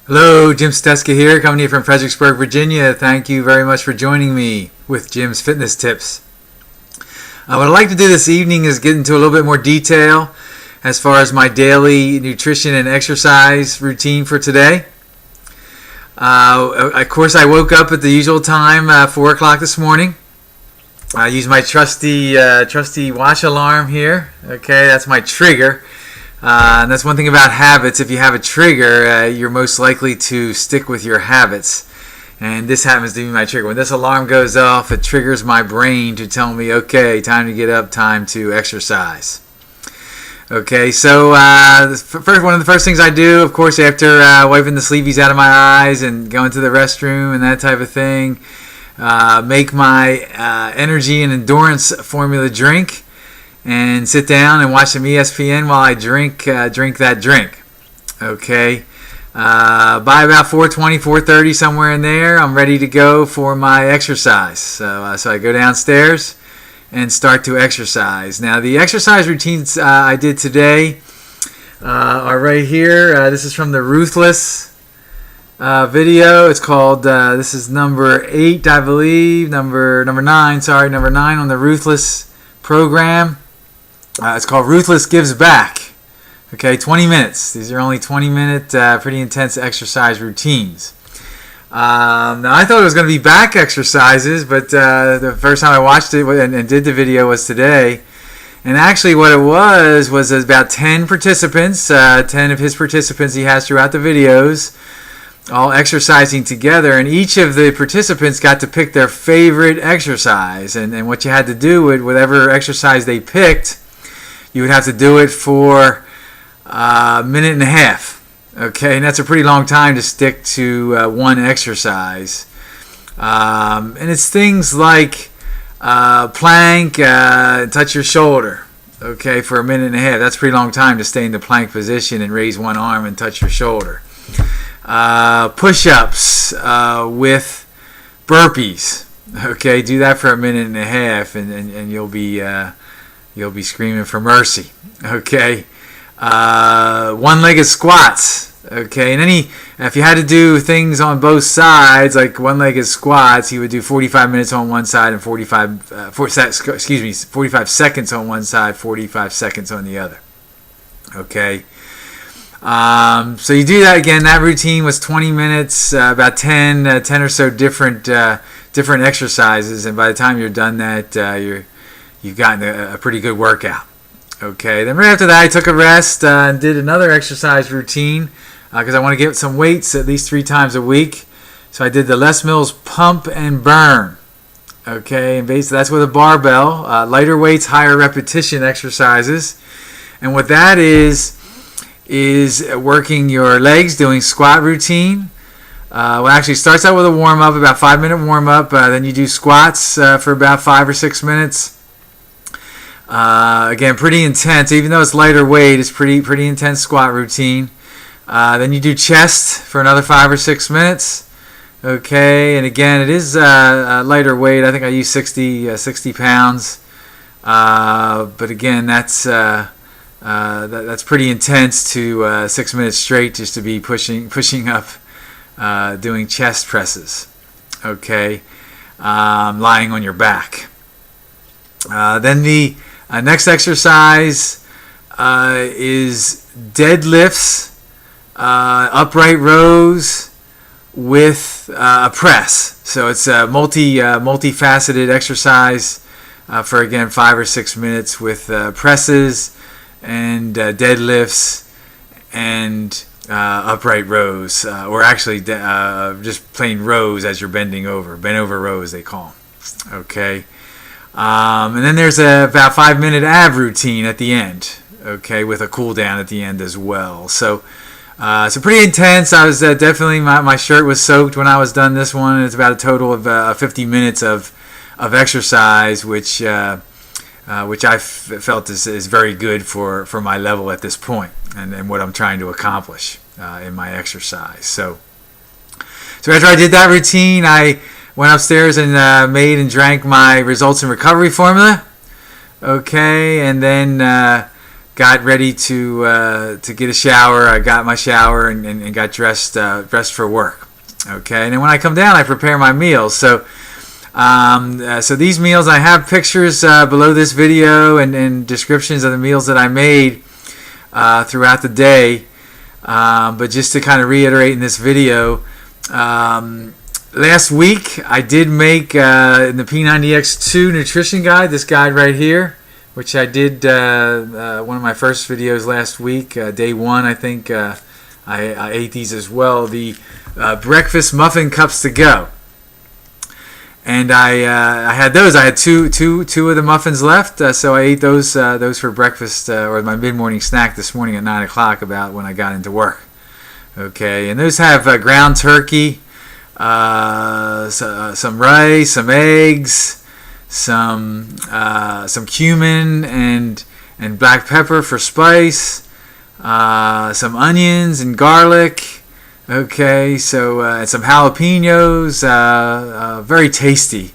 Hello, Jim Steska here, coming to you from Fredericksburg, Virginia. Thank you very much for joining me with Jim's Fitness Tips. What I'd like to do this evening is get into a little bit more detail as far as my daily nutrition and exercise routine for today. Of course, I woke up at the usual time, 4 o'clock this morning. I used my trusty watch alarm here. Okay, that's my trigger. And that's one thing about habits. If you have a trigger, you're most likely to stick with your habits. And this happens to be my trigger. When this alarm goes off, it triggers my brain to tell me, okay, time to get up, time to exercise. Okay, so one of the first things I do, of course, after wiping the sleepies out of my eyes and going to the restroom and that type of thing, make my energy and endurance formula drink. And sit down and watch some ESPN while I drink that drink. Okay. By about 4:20, 4:30, somewhere in there, I'm ready to go for my exercise. So I go downstairs and start to exercise. Now, the exercise routines I did today are right here. This is from the Ruthless video. It's called, this is number 8, I believe. Number 9 on the Ruthless program. It's called Ruthless Gives Back. Okay, 20 minutes. These are only 20-minute, pretty intense exercise routines. Now, I thought it was going to be back exercises, but the first time I watched it and did the video was today. And actually what it was about 10 participants, 10 of his participants he has throughout the videos, all exercising together, and each of the participants got to pick their favorite exercise. And what you had to do with whatever exercise they picked, you would have to do it for a minute and a half. Okay, and that's a pretty long time to stick to one exercise. And it's things like plank, touch your shoulder. Okay, for a minute and a half. That's a pretty long time to stay in the plank position and raise one arm and touch your shoulder. Push-ups with burpees. Okay, do that for a minute and a half, and you'll be screaming for mercy. Okay, one-legged squats. Okay, and if you had to do things on both sides, like one-legged squats, you would do 45 minutes on one side and 45 seconds on one side, 45 seconds on the other. Okay. So you do that again. That routine was 20 minutes, about 10 or so different exercises, and by the time you're done that, you've gotten a pretty good workout. Okay. Then right after that, I took a rest and did another exercise routine because I want to get some weights at least 3 times a week. So I did the Les Mills pump and burn. Okay, and basically that's with a barbell, lighter weights, higher repetition exercises, and what that is working your legs, doing squat routine. Well, actually starts out with a warm-up, about 5-minute warm-up. Then you do squats for about 5 or 6 minutes. Again, pretty intense. Even though it's lighter weight, it's pretty intense squat routine. Then you do chest for another 5 or 6 minutes. Okay, and again, it is lighter weight. I think I use 60 pounds. But again, that's pretty intense to 6 minutes straight just to be pushing up, doing chest presses. Okay, lying on your back. Then the next exercise is deadlifts, upright rows with a press. So it's a multifaceted exercise for again 5 or 6 minutes with presses and deadlifts and upright rows, or actually just plain rows as you're bent over rows they call them. Okay, and then there's about 5-minute ab routine at the end. Okay, with a cool down at the end as well. So pretty intense. I was definitely my shirt was soaked when I was done this one. It's about a total of 50 minutes of exercise, which I felt is very good for my level at this point and what I'm trying to accomplish in my exercise. So after I did that routine, I went upstairs and made and drank my results and recovery formula. Okay, and then got ready to get a shower. I got my shower and got dressed for work. Okay, and then when I come down, I prepare my meals. So these meals, I have pictures below this video and descriptions of the meals that I made throughout the day. But just to kind of reiterate in this video, last week I did make in the P90X2 nutrition guide, this guide right here, which I did one of my first videos last week, day one, I think. I ate these as well, the breakfast muffin cups to go. And I had those. I had two of the muffins left, so I ate those for breakfast or my mid-morning snack this morning at 9 o'clock, about when I got into work. Okay, and those have ground turkey, some rice, some eggs, some cumin and black pepper for spice, some onions and garlic. Okay, so and some jalapenos, very tasty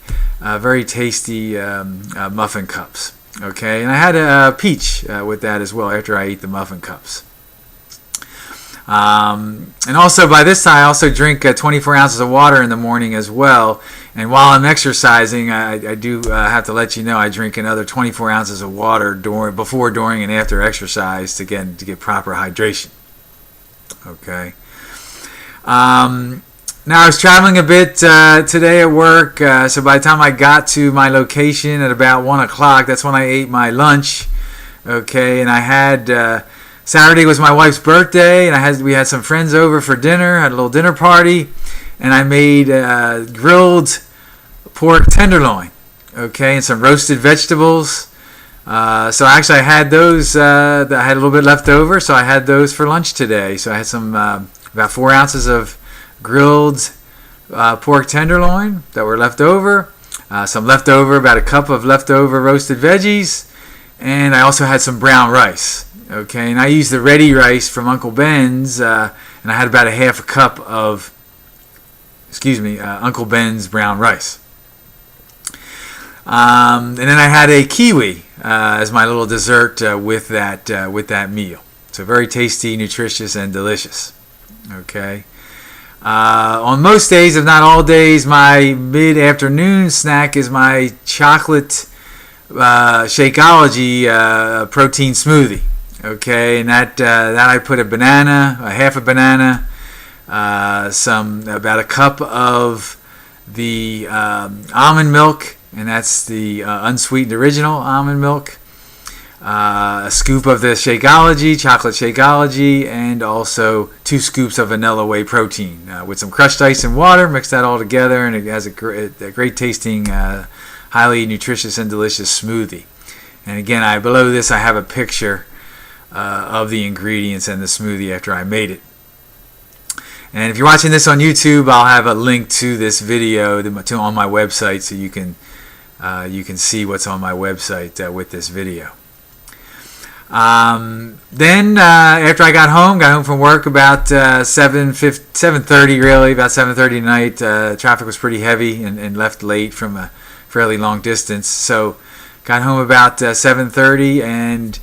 muffin cups. Okay, and I had a peach with that as well after I ate the muffin cups. And also by this time I also drink 24 ounces of water in the morning as well. And while I'm exercising, I do have to let you know I drink another 24 ounces of water before, during, and after exercise to get proper hydration. Okay. Now I was traveling a bit today at work, so by the time I got to my location at about 1 o'clock, that's when I ate my lunch. Okay, and I had Saturday was my wife's birthday, and we had some friends over for dinner. Had a little dinner party, and I made grilled pork tenderloin. Okay, and some roasted vegetables. So actually, I had those. I had a little bit left over, so I had those for lunch today. So I had some about 4 ounces of grilled pork tenderloin that were left over. Some leftover, about a cup of leftover roasted veggies, and I also had some brown rice. Okay, and I used the ready rice from Uncle Ben's, and I had about a half a cup of, Uncle Ben's brown rice. And then I had a kiwi as my little dessert with that meal. So very tasty, nutritious, and delicious. Okay. On most days, if not all days, my mid-afternoon snack is my chocolate Shakeology protein smoothie. Okay, and that I put a half a banana, about a cup of the almond milk, and that's the unsweetened original almond milk, a scoop of the chocolate Shakeology, and also 2 scoops of vanilla whey protein with some crushed ice and water. Mix that all together, and it has a great tasting, highly nutritious and delicious smoothie. And again, below this I have a picture of the ingredients and the smoothie after I made it. And if you're watching this on YouTube, I'll have a link to this video on my website, so you can see what's on my website with this video. Then after I got home from work about 7:30, really about 7:30 at night. Traffic was pretty heavy and left late from a fairly long distance, so got home about 7:30 and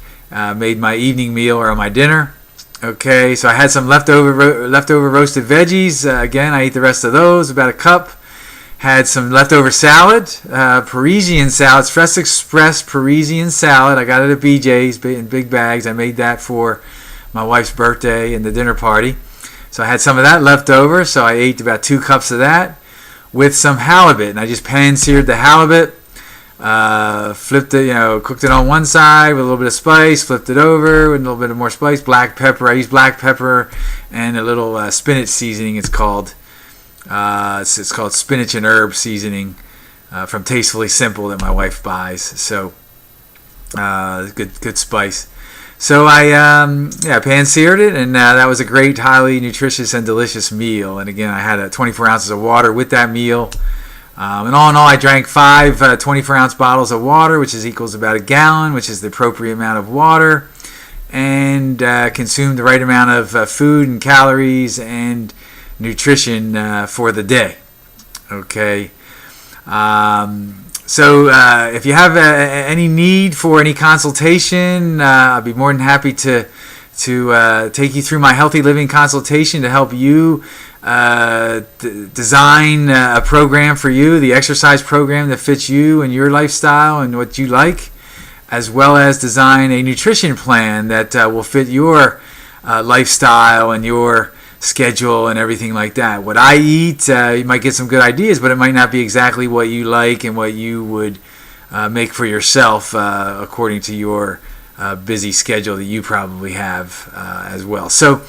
made my evening meal, or my dinner. Okay, so I had some leftover roasted veggies. Again, I ate the rest of those, about a cup. Had some leftover salad, Parisian salad, Fresh Express Parisian salad. I got it at BJ's in big bags. I made that for my wife's birthday and the dinner party. So I had some of that left over, so I ate about 2 cups of that with some halibut. And I just pan-seared the halibut, flipped it, cooked it on one side with a little bit of spice, flipped it over with a little bit of more spice, black pepper. I used black pepper and a little spinach seasoning, it's called. It's called spinach and herb seasoning from Tastefully Simple that my wife buys. So good spice. So I pan-seared it, and that was a great, highly nutritious and delicious meal. And again, I had 24 ounces of water with that meal. And all in all, I drank 5 24-ounce bottles of water, which equals about a gallon, which is the appropriate amount of water, and consumed the right amount of food and calories and nutrition for the day. Okay. So if you have any need for any consultation, I'll be more than happy to take you through my healthy living consultation to help you design a program for you, the exercise program that fits you and your lifestyle and what you like, as well as design a nutrition plan that will fit your lifestyle and your schedule and everything like that. What I eat, you might get some good ideas, but it might not be exactly what you like and what you would make for yourself according to your busy schedule that you probably have as well. So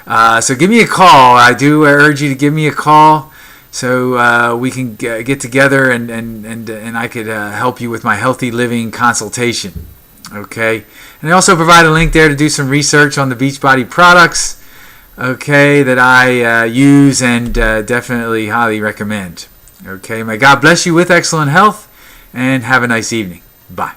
give me a call. I do urge you to give me a call so we can get together and I could help you with my healthy living consultation. Okay, and I also provide a link there to do some research on the Beachbody products. Okay, that I use and definitely highly recommend. Okay, may God bless you with excellent health and have a nice evening. Bye.